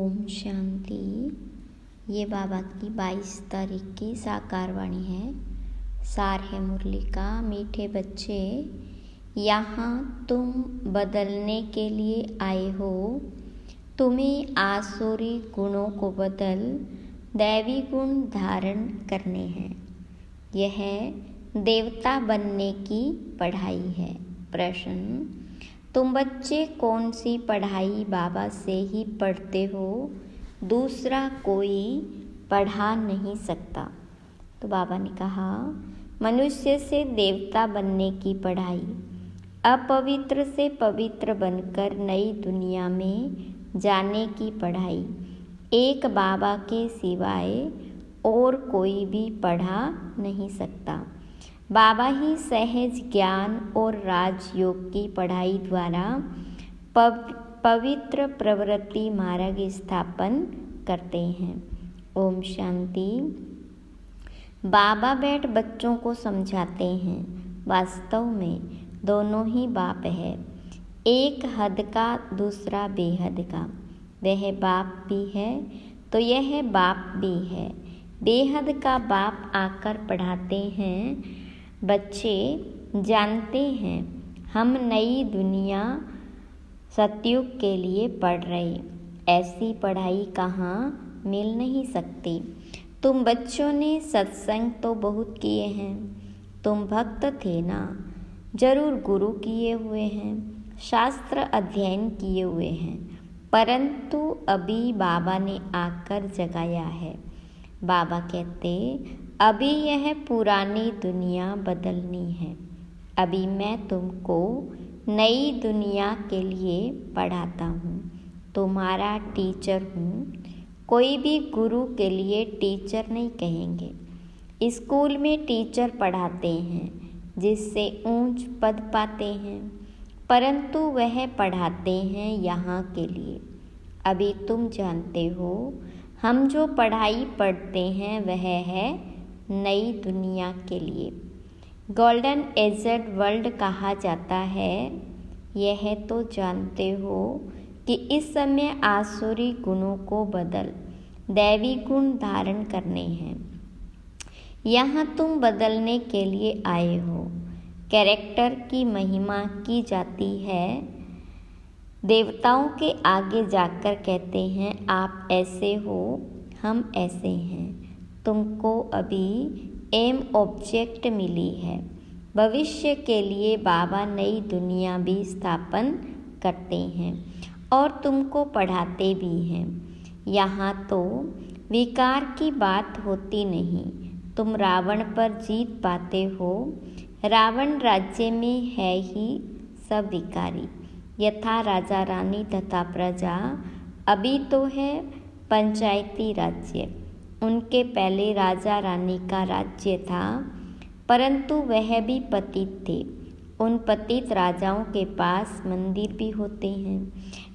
ओम शांति। ये बाबा की 22 तारीख की साकार वाणी है। सार है मुरली का। मीठे बच्चे, यहाँ तुम बदलने के लिए आए हो। तुम्हें आसुरी गुणों को बदल दैवी गुण धारण करने हैं। यह देवता बनने की पढ़ाई है। प्रश्न: तुम बच्चे कौन सी पढ़ाई बाबा से ही पढ़ते हो? दूसरा कोई पढ़ा नहीं सकता। तो बाबा ने कहा, मनुष्य से देवता बनने की पढ़ाई, अपवित्र से पवित्र बनकर नई दुनिया में जाने की पढ़ाई एक बाबा के सिवाय और कोई भी पढ़ा नहीं सकता। बाबा ही सहज ज्ञान और राजयोग की पढ़ाई द्वारा पवित्र प्रवृत्ति मार्ग स्थापन करते हैं। ओम शांति। बाबा बैठ बच्चों को समझाते हैं, वास्तव में दोनों ही बाप है, एक हद का दूसरा बेहद का। वह बाप भी है तो यह बाप भी है। बेहद का बाप आकर पढ़ाते हैं, बच्चे जानते हैं हम नई दुनिया सतयुग के लिए पढ़ रहे। ऐसी पढ़ाई कहाँ मिल नहीं सकती। तुम बच्चों ने सत्संग तो बहुत किए हैं, तुम भक्त थे ना, जरूर गुरु किए हुए हैं, शास्त्र अध्ययन किए हुए हैं, परंतु अभी बाबा ने आकर जगाया है। बाबा कहते, अभी यह पुरानी दुनिया बदलनी है। अभी मैं तुमको नई दुनिया के लिए पढ़ाता हूँ, तुम्हारा टीचर हूँ। कोई भी गुरु के लिए टीचर नहीं कहेंगे। स्कूल में टीचर पढ़ाते हैं जिससे ऊंच पद पाते हैं, परंतु वह पढ़ाते हैं यहाँ के लिए। अभी तुम जानते हो हम जो पढ़ाई पढ़ते हैं वह है नई दुनिया के लिए। गोल्डन एजड वर्ल्ड कहा जाता है। यह तो जानते हो कि इस समय आसुरी गुणों को बदल दैवी गुण धारण करने हैं। यहाँ तुम बदलने के लिए आए हो। कैरेक्टर की महिमा की जाती है। देवताओं के आगे जाकर कहते हैं, आप ऐसे हो, हम ऐसे हैं। तुमको अभी एम ऑब्जेक्ट मिली है। भविष्य के लिए बाबा नई दुनिया भी स्थापन करते हैं और तुमको पढ़ाते भी हैं। यहाँ तो विकार की बात होती नहीं। तुम रावण पर जीत पाते हो। रावण राज्य में है ही सब विकारी, यथा राजा रानी तथा प्रजा। अभी तो है पंचायती राज्य। उनके पहले राजा रानी का राज्य था, परंतु वह भी पतित थे। उन पतित राजाओं के पास मंदिर भी होते हैं।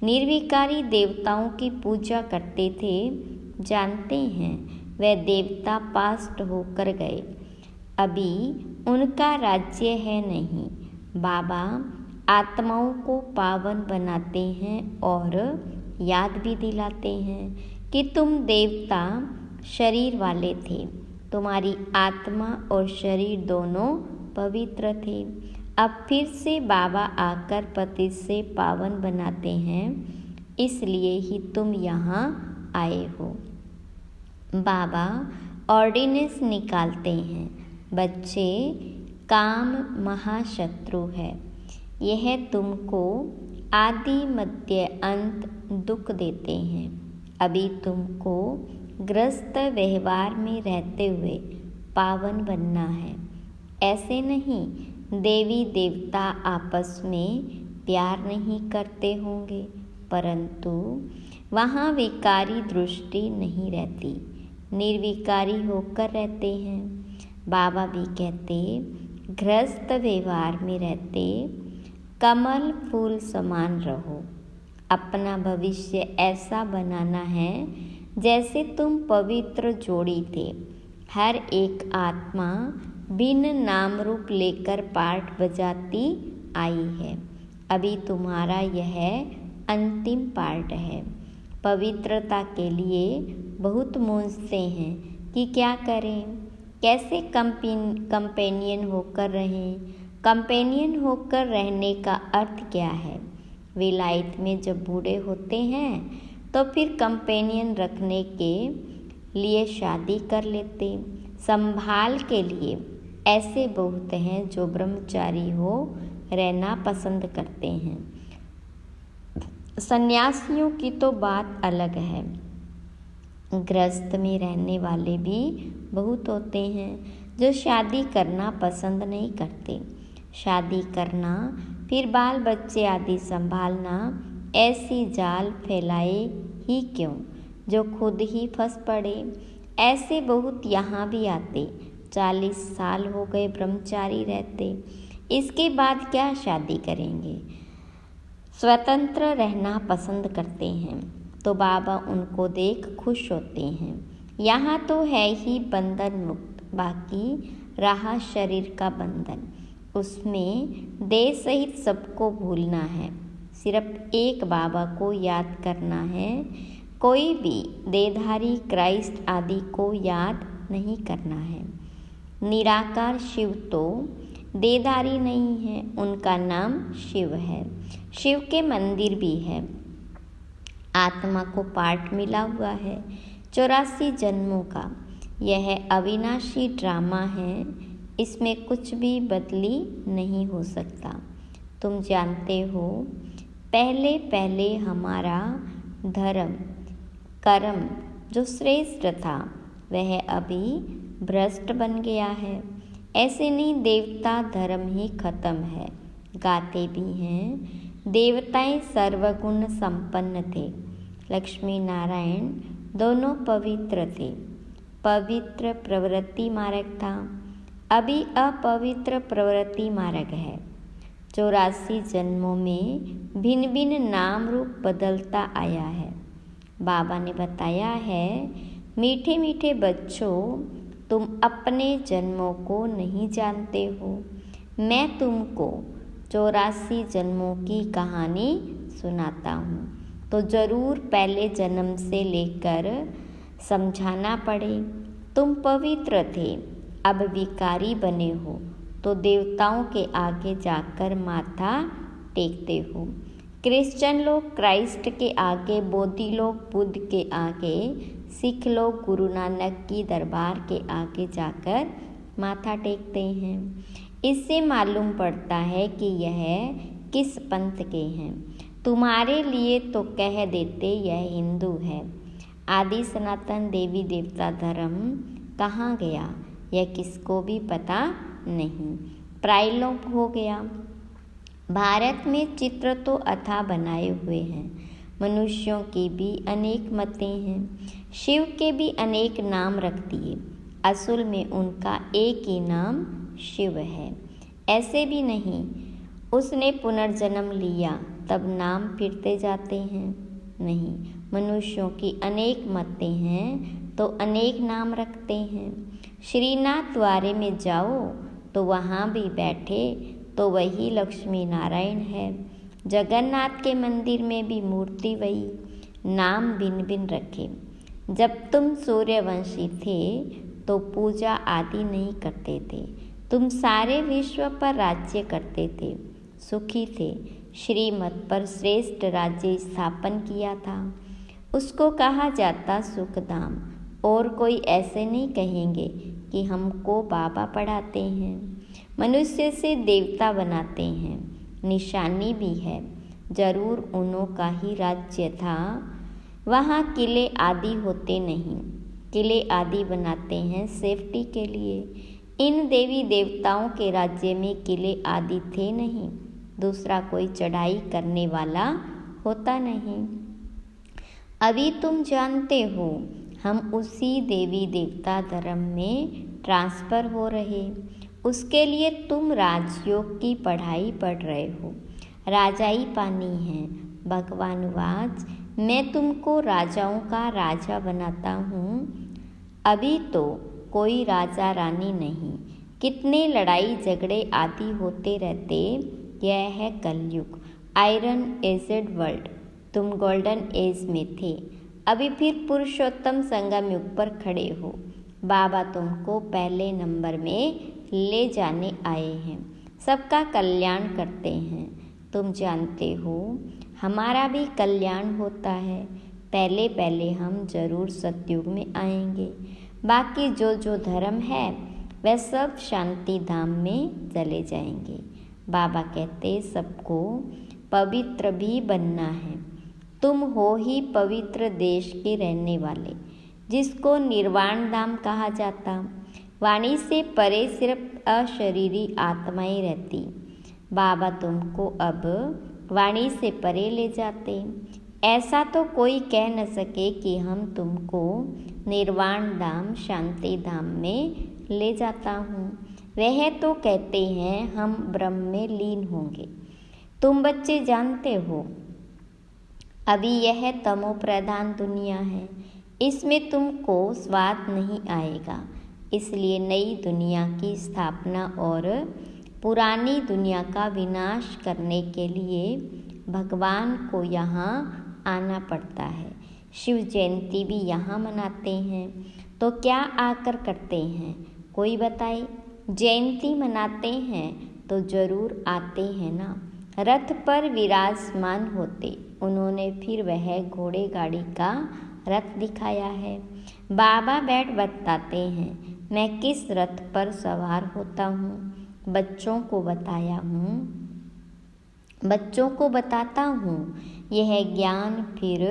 निर्विकारी देवताओं की पूजा करते थे। जानते हैं वह देवता पास्ट होकर गए, अभी उनका राज्य है नहीं। बाबा आत्माओं को पावन बनाते हैं और याद भी दिलाते हैं कि तुम देवता शरीर वाले थे। तुम्हारी आत्मा और शरीर दोनों पवित्र थे। अब फिर से बाबा आकर पतित से पावन बनाते हैं, इसलिए ही तुम यहाँ आए हो। बाबा ऑर्डिनेंस निकालते हैं, बच्चे काम महाशत्रु है। यह तुमको आदि मध्य अंत दुख देते हैं। अभी तुमको ग्रस्त व्यवहार में रहते हुए पावन बनना है। ऐसे नहीं देवी देवता आपस में प्यार नहीं करते होंगे, परंतु वहाँ विकारी दृष्टि नहीं रहती, निर्विकारी होकर रहते हैं। बाबा भी कहते, ग्रस्त व्यवहार में रहते कमल फूल समान रहो। अपना भविष्य ऐसा बनाना है जैसे तुम पवित्र जोड़ी थे। हर एक आत्मा भिन्न नाम रूप लेकर पाठ बजाती आई है। अभी तुम्हारा यह अंतिम पार्ट है। पवित्रता के लिए बहुत मूंझते हैं कि क्या करें, कैसे कंपेनियन होकर रहें। कंपेनियन होकर रहने का अर्थ क्या है? विलायत में जब बूढ़े होते हैं तो फिर कंपेनियन रखने के लिए शादी कर लेते। संभाल के लिए ऐसे बहुत हैं जो ब्रह्मचारी हो रहना पसंद करते हैं। सन्यासियों की तो बात अलग है। गृहस्थ में रहने वाले भी बहुत होते हैं जो शादी करना पसंद नहीं करते। शादी करना, फिर बाल बच्चे आदि संभालना, ऐसी जाल फैलाए ही क्यों जो खुद ही फंस पड़े। ऐसे बहुत यहाँ भी आते। 40 साल हो गए ब्रह्मचारी रहते, इसके बाद क्या शादी करेंगे। स्वतंत्र रहना पसंद करते हैं तो बाबा उनको देख खुश होते हैं। यहाँ तो है ही बंधन मुक्त, बाकी रहा शरीर का बंधन, उसमें देह सहित सबको भूलना है। सिर्फ एक बाबा को याद करना है। कोई भी देहधारी क्राइस्ट आदि को याद नहीं करना है। निराकार शिव तो देहधारी नहीं है, उनका नाम शिव है। शिव के मंदिर भी है। आत्मा को पाठ मिला हुआ है 84 जन्मों का। यह अविनाशी ड्रामा है, इसमें कुछ भी बदली नहीं हो सकता। तुम जानते हो, पहले पहले हमारा धर्म कर्म जो श्रेष्ठ था वह अभी भ्रष्ट बन गया है। ऐसे नहीं, देवता धर्म ही खत्म है। गाते भी हैं, देवताएं सर्वगुण संपन्न थे। लक्ष्मी नारायण दोनों पवित्र थे। पवित्र प्रवृत्ति मार्ग था, अभी अपवित्र प्रवृत्ति मार्ग है। 84 जन्मों में भिन्न भिन्न नाम रूप बदलता आया है। बाबा ने बताया है, मीठे मीठे बच्चों, तुम अपने जन्मों को नहीं जानते हो। मैं तुमको 84 जन्मों की कहानी सुनाता हूँ तो ज़रूर पहले जन्म से लेकर समझाना पड़े। तुम पवित्र थे, अब विकारी बने हो तो देवताओं के आगे जाकर माथा टेकते हो। क्रिश्चियन लोग क्राइस्ट के आगे, बौद्धि लोग बुद्ध के आगे, सिख लोग गुरु नानक की दरबार के आगे जाकर माथा टेकते हैं। इससे मालूम पड़ता है कि यह किस पंथ के हैं। तुम्हारे लिए तो कह देते यह हिंदू है। आदि सनातन देवी देवता धर्म कहाँ गया यह किसको भी पता नहीं, प्रायलोप हो गया। भारत में चित्र तो अथाह बनाए हुए हैं। मनुष्यों की भी अनेक मतें हैं। शिव के भी अनेक नाम रख दिए, असल में उनका एक ही नाम शिव है। ऐसे भी नहीं, उसने पुनर्जन्म लिया तब नाम फिरते जाते हैं। नहीं, मनुष्यों की अनेक मतें हैं तो अनेक नाम रखते हैं। श्रीनाथ द्वारे में जाओ तो वहाँ भी बैठे तो वही लक्ष्मी नारायण है। जगन्नाथ के मंदिर में भी मूर्ति वही, नाम भिन्न भिन्न रखे। जब तुम सूर्यवंशी थे तो पूजा आदि नहीं करते थे। तुम सारे विश्व पर राज्य करते थे, सुखी थे। श्रीमत पर श्रेष्ठ राज्य स्थापन किया था, उसको कहा जाता सुखधाम। और कोई ऐसे नहीं कहेंगे कि हमको बाबा पढ़ाते हैं। मनुष्य से देवता बनाते हैं, निशानी भी है। जरूर उन्हों का ही राज्य था। वहाँ किले आदि होते नहीं, किले आदि बनाते हैं सेफ्टी के लिए। इन देवी देवताओं के राज्य में किले आदि थे नहीं, दूसरा कोई चढ़ाई करने वाला होता नहीं। अभी तुम जानते हो, हम उसी देवी देवता धर्म में ट्रांसफ़र हो रहे। उसके लिए तुम राजयोग की पढ़ाई पढ़ रहे हो, राजाई पानी है। भगवानुवाच, मैं तुमको राजाओं का राजा बनाता हूँ। अभी तो कोई राजा रानी नहीं, कितने लड़ाई झगड़े आदि होते रहते। यह है कलयुग, आयरन एजेड वर्ल्ड। तुम गोल्डन एज में थे, अभी फिर पुरुषोत्तम संगम युग पर खड़े हो। बाबा तुमको पहले नंबर में ले जाने आए हैं, सबका कल्याण करते हैं। तुम जानते हो हमारा भी कल्याण होता है। पहले पहले हम जरूर सतयुग में आएंगे, बाकी जो जो धर्म है वह सब शांति धाम में चले जाएंगे। बाबा कहते सबको पवित्र भी बनना है। तुम हो ही पवित्र देश के रहने वाले, जिसको निर्वाण धाम कहा जाता। वाणी से परे सिर्फ अशरीरी आत्माएं रहती। बाबा तुमको अब वाणी से परे ले जाते। ऐसा तो कोई कह न सके कि हम तुमको निर्वाण धाम शांति धाम में ले जाता हूँ। वह तो कहते हैं हम ब्रह्म में लीन होंगे। तुम बच्चे जानते हो अभी यह तमो प्रधान दुनिया है, इसमें तुमको स्वाद नहीं आएगा। इसलिए नई दुनिया की स्थापना और पुरानी दुनिया का विनाश करने के लिए भगवान को यहाँ आना पड़ता है। शिव जयंती भी यहाँ मनाते हैं, तो क्या आकर करते हैं कोई बताए? जयंती मनाते हैं तो जरूर आते हैं ना। रथ पर विराजमान होते, उन्होंने फिर वह घोड़े गाड़ी का रथ दिखाया है। बाबा बैठ बताते हैं मैं किस रथ पर सवार होता हूँ। बच्चों को बताता हूँ। यह ज्ञान फिर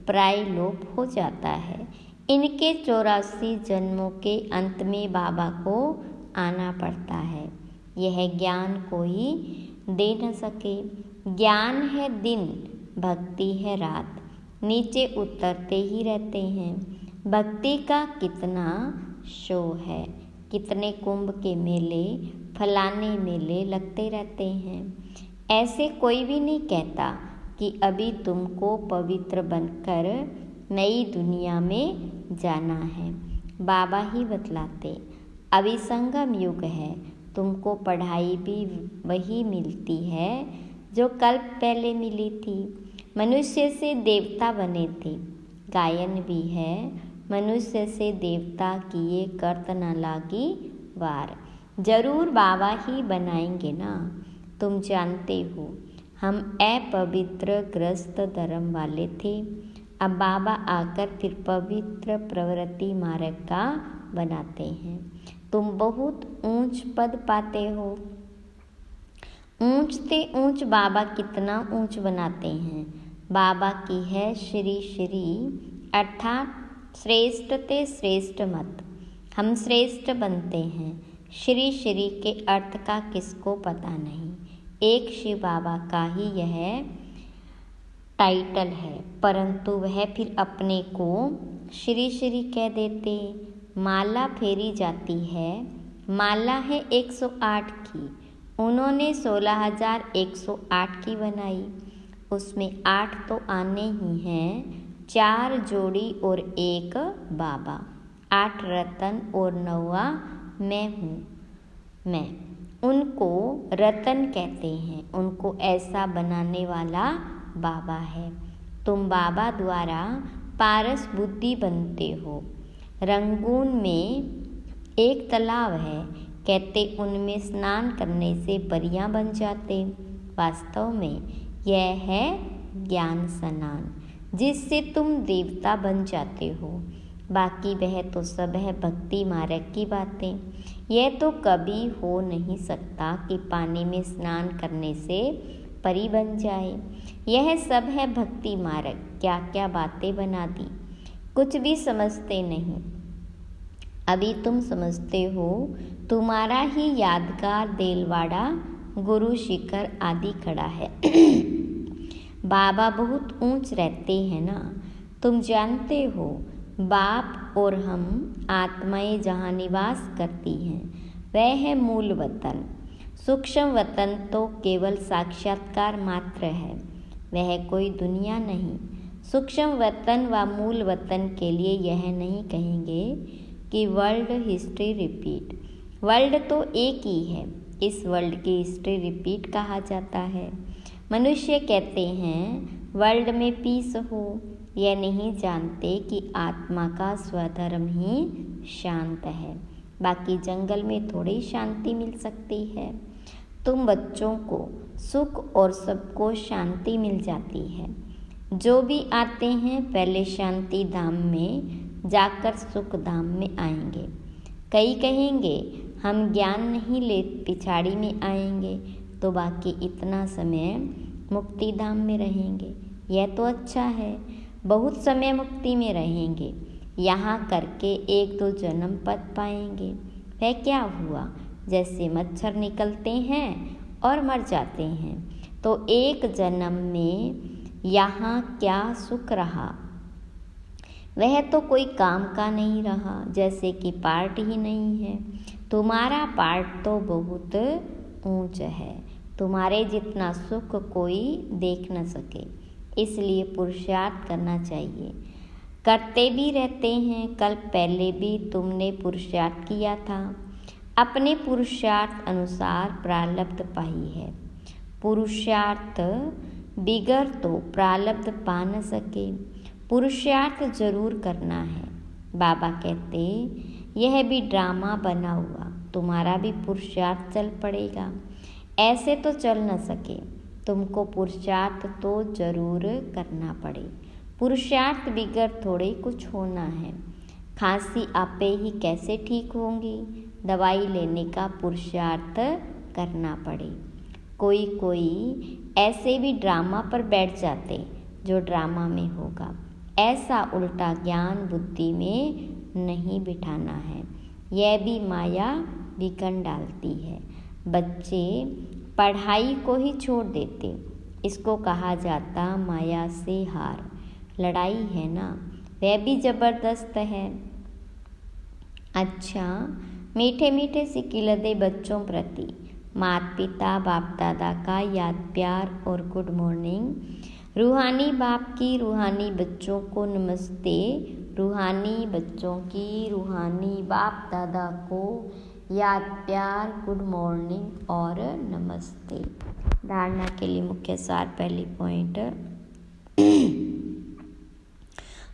प्राय लोप हो जाता है। इनके 84 जन्मों के अंत में बाबा को आना पड़ता है। यह ज्ञान कोई दे न सके। ज्ञान है दिन, भक्ति है रात, नीचे उतरते ही रहते हैं। भक्ति का कितना शो है, कितने कुंभ के मेले, फलाने मेले लगते रहते हैं। ऐसे कोई भी नहीं कहता कि अभी तुमको पवित्र बनकर नई दुनिया में जाना है। बाबा ही बतलाते अभी संगम युग है, तुमको पढ़ाई भी वही मिलती है जो कल्प पहले मिली थी। मनुष्य से देवता बने थे। गायन भी है मनुष्य से देवता किए करत न लागी वार। जरूर बाबा ही बनाएंगे ना। तुम जानते हो हम अपवित्र ग्रस्त धर्म वाले थे। अब बाबा आकर फिर पवित्र प्रवृत्ति मार्ग का बनाते हैं। तुम बहुत ऊंच पद पाते हो। ऊंच से ऊंच बाबा कितना ऊंच बनाते हैं। बाबा की है श्री श्री अर्थात श्रेष्ठ ते श्रेष्ठ मत। हम श्रेष्ठ बनते हैं। श्री श्री के अर्थ का किसको पता नहीं। एक शिव बाबा का ही यह टाइटल है, परंतु वह फिर अपने को श्री श्री कह देते। माला फेरी जाती है। माला है 108 की, उन्होंने 16,108 की बनाई। उसमें 8 तो आने ही हैं, 4 जोड़ी और 1 बाबा, 8 रतन और 9वां मैं हूँ। मैं उनको रतन कहते हैं। उनको ऐसा बनाने वाला बाबा है। तुम बाबा द्वारा पारस बुद्धि बनते हो। रंगून में एक तालाब है, कहते उनमें स्नान करने से परियां बन जाते। वास्तव में यह है ज्ञान स्नान, जिससे तुम देवता बन जाते हो। बाकी वह तो सब है भक्ति मार्ग की बातें। यह तो कभी हो नहीं सकता कि पानी में स्नान करने से परी बन जाए। यह सब है भक्ति मार्ग। क्या क्या बातें बना दी, कुछ भी समझते नहीं। अभी तुम समझते हो। तुम्हारा ही यादगार देलवाड़ा, गुरु शिखर आदि खड़ा है। बाबा बहुत ऊंच रहते हैं ना। तुम जानते हो बाप और हम आत्माएं जहाँ निवास करती हैं वह है मूल वतन। सूक्ष्म वतन तो केवल साक्षात्कार मात्र है, वह कोई दुनिया नहीं। सूक्ष्म वतन व मूल वतन के लिए यह नहीं कहेंगे कि वर्ल्ड हिस्ट्री रिपीट। वर्ल्ड तो एक ही है, इस वर्ल्ड की हिस्ट्री रिपीट कहा जाता है। मनुष्य कहते हैं वर्ल्ड में पीस हो। यह नहीं जानते कि आत्मा का स्वधर्म ही शांत है, बाकी जंगल में थोड़ी शांति मिल सकती है। तुम बच्चों को सुख और सबको शांति मिल जाती है। जो भी आते हैं पहले शांति धाम में जाकर सुख धाम में आएंगे। कई कहेंगे हम ज्ञान नहीं ले पिछाड़ी में आएंगे, तो बाकी इतना समय मुक्ति धाम में रहेंगे। यह तो अच्छा है, बहुत समय मुक्ति में रहेंगे। यहाँ करके 1-2 जन्म पद पाएंगे। वह क्या हुआ, जैसे मच्छर निकलते हैं और मर जाते हैं, तो एक जन्म में यहाँ क्या सुख रहा, वह तो कोई काम का नहीं रहा, जैसे कि पार्ट ही नहीं है। तुम्हारा पार्ट तो बहुत ऊंच है, तुम्हारे जितना सुख कोई देख न सके, इसलिए पुरुषार्थ करना चाहिए। करते भी रहते हैं। कल पहले भी तुमने पुरुषार्थ किया था, अपने पुरुषार्थ अनुसार प्रारब्ध पाई है। पुरुषार्थ बिगर तो प्रारब्ध पा न सके, पुरुषार्थ जरूर करना है। बाबा कहते यह भी ड्रामा बना हुआ, तुम्हारा भी पुरुषार्थ चल पड़ेगा। ऐसे तो चल न सके, तुमको पुरुषार्थ तो जरूर करना पड़े। पुरुषार्थ बिगर थोड़े कुछ होना है। खांसी आपे ही कैसे ठीक होंगी, दवाई लेने का पुरुषार्थ करना पड़े। कोई ऐसे भी ड्रामा पर बैठ जाते जो ड्रामा में होगा। ऐसा उल्टा ज्ञान बुद्धि में नहीं बिठाना है, यह भी माया बिगन डालती है। बच्चे पढ़ाई को ही छोड़ देते, इसको कहा जाता माया से हार। लड़ाई है ना, वह भी ज़बरदस्त है। अच्छा, मीठे मीठे सिकिलदे बच्चों प्रति माता पिता बाप दादा का याद प्यार और गुड मॉर्निंग। रूहानी बाप की रूहानी बच्चों को नमस्ते, रूहानी बच्चों की रूहानी बाप दादा को याद प्यार गुड मॉर्निंग और नमस्ते। धारणा के लिए मुख्य सार। पहली पॉइंट,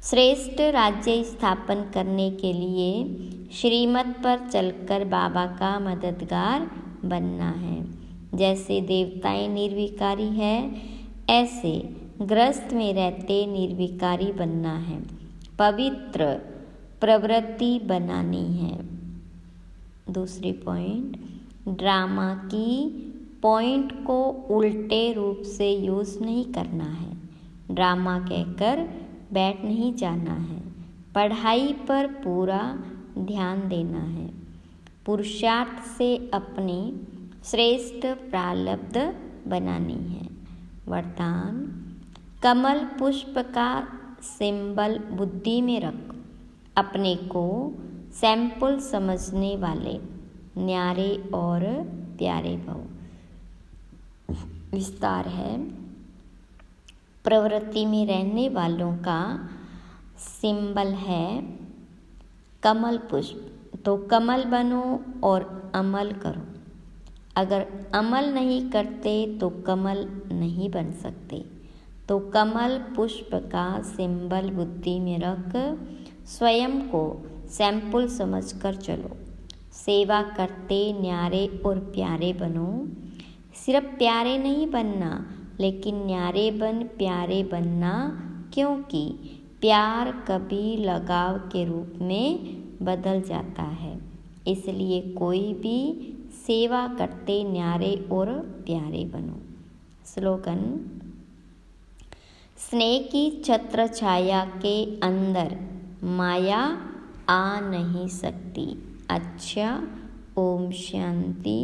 श्रेष्ठ राज्य स्थापन करने के लिए श्रीमत पर चलकर बाबा का मददगार बनना है। जैसे देवताएं निर्विकारी है, ऐसे गृहस्थ में रहते निर्विकारी बनना है। पवित्र प्रवृत्ति बनानी है। दूसरी पॉइंट, ड्रामा की पॉइंट को उल्टे रूप से यूज़ नहीं करना है। ड्रामा कहकर बैठ नहीं जाना है। पढ़ाई पर पूरा ध्यान देना है। पुरुषार्थ से अपनी श्रेष्ठ प्रारब्ध बनानी है। वरदान, कमल पुष्प का सिंबल बुद्धि में रख, अपने को सैंपल समझने वाले न्यारे और प्यारे भव। विस्तार है, प्रवृत्ति में रहने वालों का सिंबल है कमल पुष्प, तो कमल बनो और अमल करो। अगर अमल नहीं करते तो कमल नहीं बन सकते। तो कमल पुष्प का सिंबल बुद्धि में रख स्वयं को सैंपल समझकर चलो। सेवा करते न्यारे और प्यारे बनो। सिर्फ प्यारे नहीं बनना, लेकिन न्यारे बन प्यारे बनना, क्योंकि प्यार कभी लगाव के रूप में बदल जाता है। इसलिए कोई भी सेवा करते न्यारे और प्यारे बनो। स्लोगन, स्नेह की छत्र छाया के अंदर माया आ नहीं सकती। अच्छा, ओम शांति।